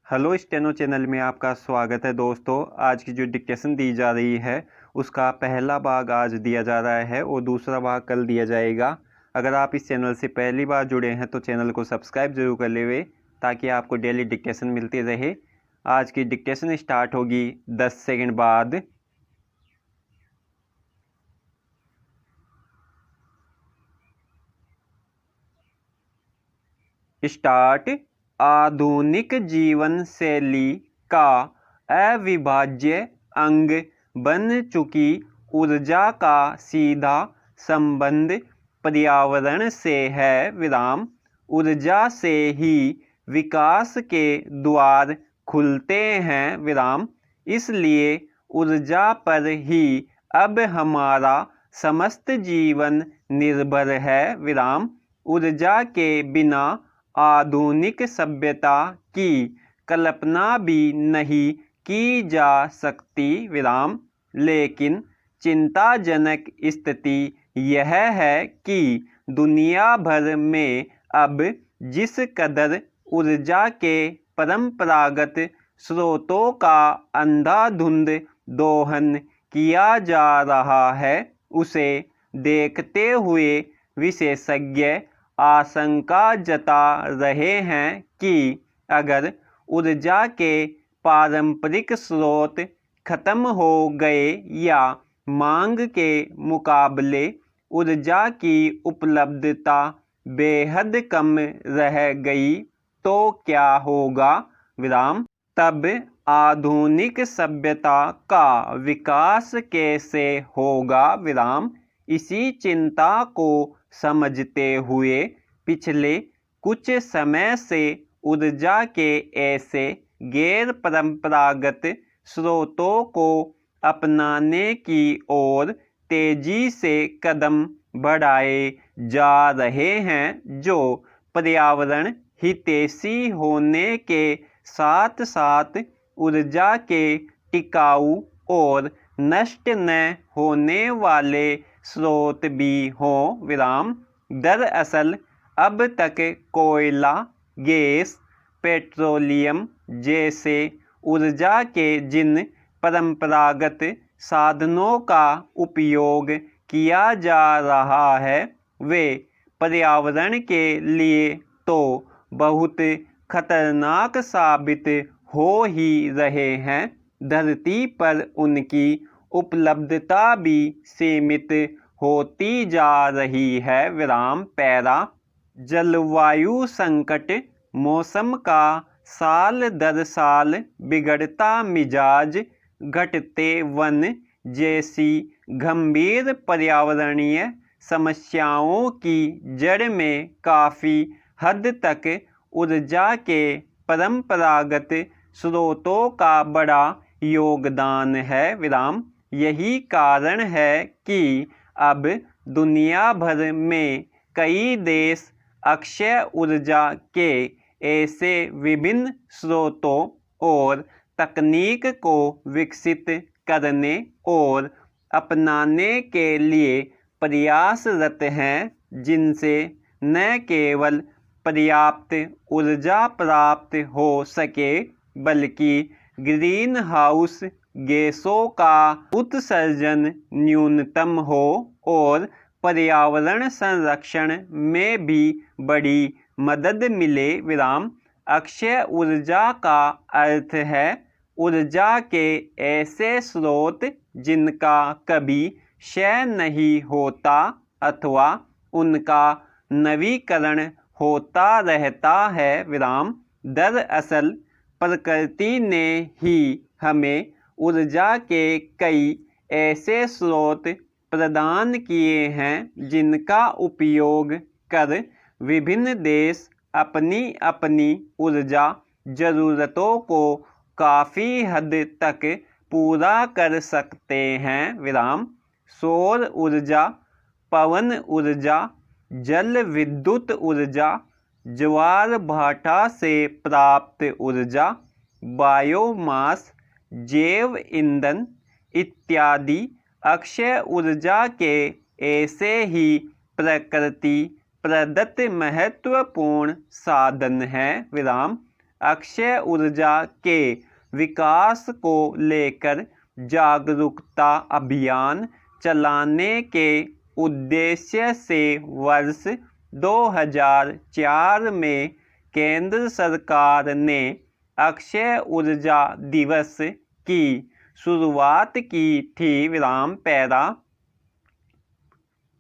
Hello steno channel में आपका स्वागत है दोस्तों। आज की जो डिक्टेशन दी जा रही है उसका पहला भाग आज दिया जा रहा है और दूसरा भाग कल दिया जाएगा। अगर आप इस चैनल से पहली बार जुड़े हैं तो चैनल को सब्सक्राइब जरूर कर लेवे ताकि आपको डेली डिक्टेशन मिलती रहे। आज की डिक्टेशन स्टार्ट होगी 10 सेकंड बाद। स्टार्ट। आधुनिक जीवन शैली का अविभाज्य अंग बन चुकी ऊर्जा का सीधा संबंध पर्यावरण से है। ऊर्जा से ही विकास के द्वार खुलते हैं। इसलिए ऊर्जा पर ही अब हमारा समस्त जीवन निर्भर है। ऊर्जा के बिना आधुनिक सभ्यता की कल्पना भी नहीं की जा सकती। लेकिन चिंताजनक स्थिति यह है कि दुनिया भर में अब जिस कदर ऊर्जा के परंपरागत स्रोतों का अंधाधुंध दोहन किया जा रहा है, उसे देखते हुए विशेषज्ञ आशंका जता रहे हैं कि अगर ऊर्जा के पारंपरिक स्रोत खत्म हो गए या मांग के मुकाबले ऊर्जा की उपलब्धता बेहद कम रह गई तो क्या होगा। तब आधुनिक सभ्यता का विकास कैसे होगा। इसी चिंता को समझते हुए पिछले कुछ समय से ऊर्जा के ऐसे गैर परंपरागत स्रोतों को अपनाने की ओर तेजी से कदम बढ़ाए जा रहे हैं, जो पर्यावरण हितैषी होने के साथ साथ ऊर्जा के टिकाऊ और नष्ट न होने वाले स्रोत भी हों। दरअसल अब तक कोयला, गैस, पेट्रोलियम जैसे ऊर्जा के जिन परंपरागत साधनों का उपयोग किया जा रहा है वे पर्यावरण के लिए तो बहुत खतरनाक साबित हो ही रहे हैं। धरती पर उनकी उपलब्धता भी सीमित होती जा रही है। पैरा। जलवायु संकट, मौसम का साल दर साल बिगड़ता मिजाज, घटते वन जैसी गंभीर पर्यावरणीय समस्याओं की जड़ में काफ़ी हद तक ऊर्जा के परंपरागत स्रोतों का बड़ा योगदान है। यही कारण है कि अब दुनिया भर में कई देश अक्षय ऊर्जा के ऐसे विभिन्न स्रोतों और तकनीक को विकसित करने और अपनाने के लिए प्रयासरत हैं, जिनसे न केवल पर्याप्त ऊर्जा प्राप्त हो सके बल्कि ग्रीन हाउस गैसों का उत्सर्जन न्यूनतम हो और पर्यावरण संरक्षण में भी बड़ी मदद मिले। अक्षय ऊर्जा का अर्थ है ऊर्जा के ऐसे स्रोत जिनका कभी क्षय नहीं होता अथवा उनका नवीकरण होता रहता है। दरअसल प्रकृति ने ही हमें ऊर्जा के कई ऐसे स्रोत प्रदान किए हैं जिनका उपयोग कर विभिन्न देश अपनी अपनी ऊर्जा ज़रूरतों को काफ़ी हद तक पूरा कर सकते हैं। सौर ऊर्जा, पवन ऊर्जा, जल विद्युत ऊर्जा, ज्वार भाटा से प्राप्त ऊर्जा, बायोमास, जैव ईंधन इत्यादि अक्षय ऊर्जा के ऐसे ही प्रकृति प्रदत्त महत्वपूर्ण साधन हैं। अक्षय ऊर्जा के विकास को लेकर जागरूकता अभियान चलाने के उद्देश्य से वर्ष 2004 में केंद्र सरकार ने अक्षय ऊर्जा दिवस की शुरुआत की थी। पैरा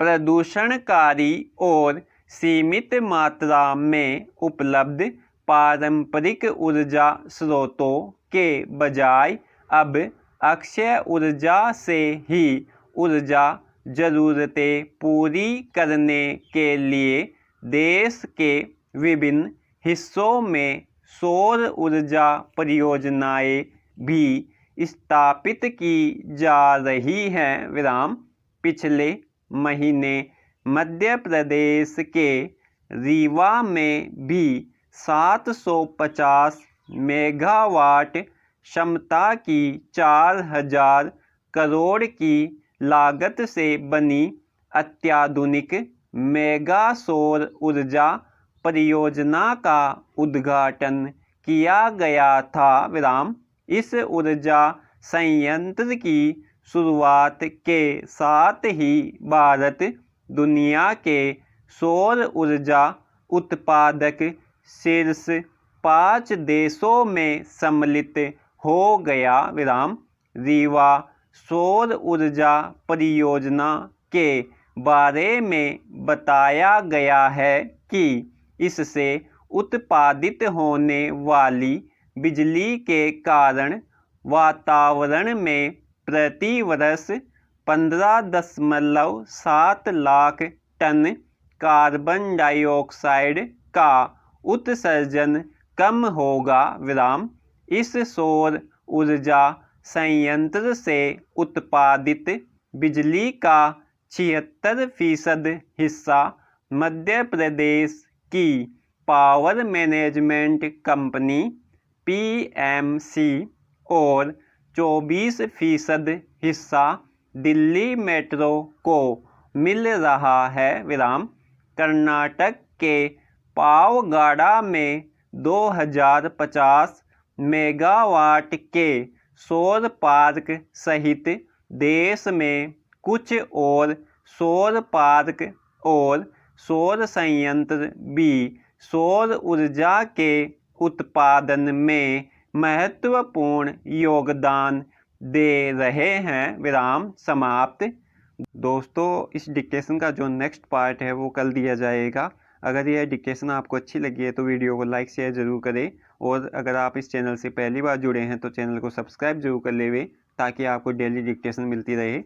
प्रदूषणकारी और सीमित मात्रा में उपलब्ध पारंपरिक ऊर्जा स्रोतों के बजाय अब अक्षय ऊर्जा से ही ऊर्जा ज़रूरतें पूरी करने के लिए देश के विभिन्न हिस्सों में सौर ऊर्जा परियोजनाएं भी स्थापित की जा रही हैं। पिछले महीने मध्य प्रदेश के रीवा में भी 750 मेगावाट क्षमता की 4000 करोड़ की लागत से बनी अत्याधुनिक मेगा सौर ऊर्जा परियोजना का उद्घाटन किया गया था। इस ऊर्जा संयंत्र की शुरुआत के साथ ही भारत दुनिया के सौर ऊर्जा उत्पादक शीर्ष 5 देशों में सम्मिलित हो गया। रीवा सौर ऊर्जा परियोजना के बारे में बताया गया है कि इससे उत्पादित होने वाली बिजली के कारण वातावरण में प्रति वर्ष 15.7 लाख टन कार्बन डाइऑक्साइड का उत्सर्जन कम होगा। इस सौर ऊर्जा संयंत्र से उत्पादित बिजली का 76% हिस्सा मध्य प्रदेश की पावर मैनेजमेंट कंपनी PMC और 24% हिस्सा दिल्ली मेट्रो को मिल रहा है। कर्नाटक के पावगढ़ में 2050 मेगावाट के सौर पार्क सहित देश में कुछ और सौर पार्क और सौर संयंत्र भी सौर ऊर्जा के उत्पादन में महत्वपूर्ण योगदान दे रहे हैं। समाप्त। दोस्तों, इस डिक्टेशन का जो नेक्स्ट पार्ट है वो कल दिया जाएगा। अगर यह डिक्टेशन आपको अच्छी लगी है तो वीडियो को लाइक शेयर ज़रूर करें, और अगर आप इस चैनल से पहली बार जुड़े हैं तो चैनल को सब्सक्राइब जरूर कर लेवे ताकि आपको डेली डिक्टेशन मिलती रहे।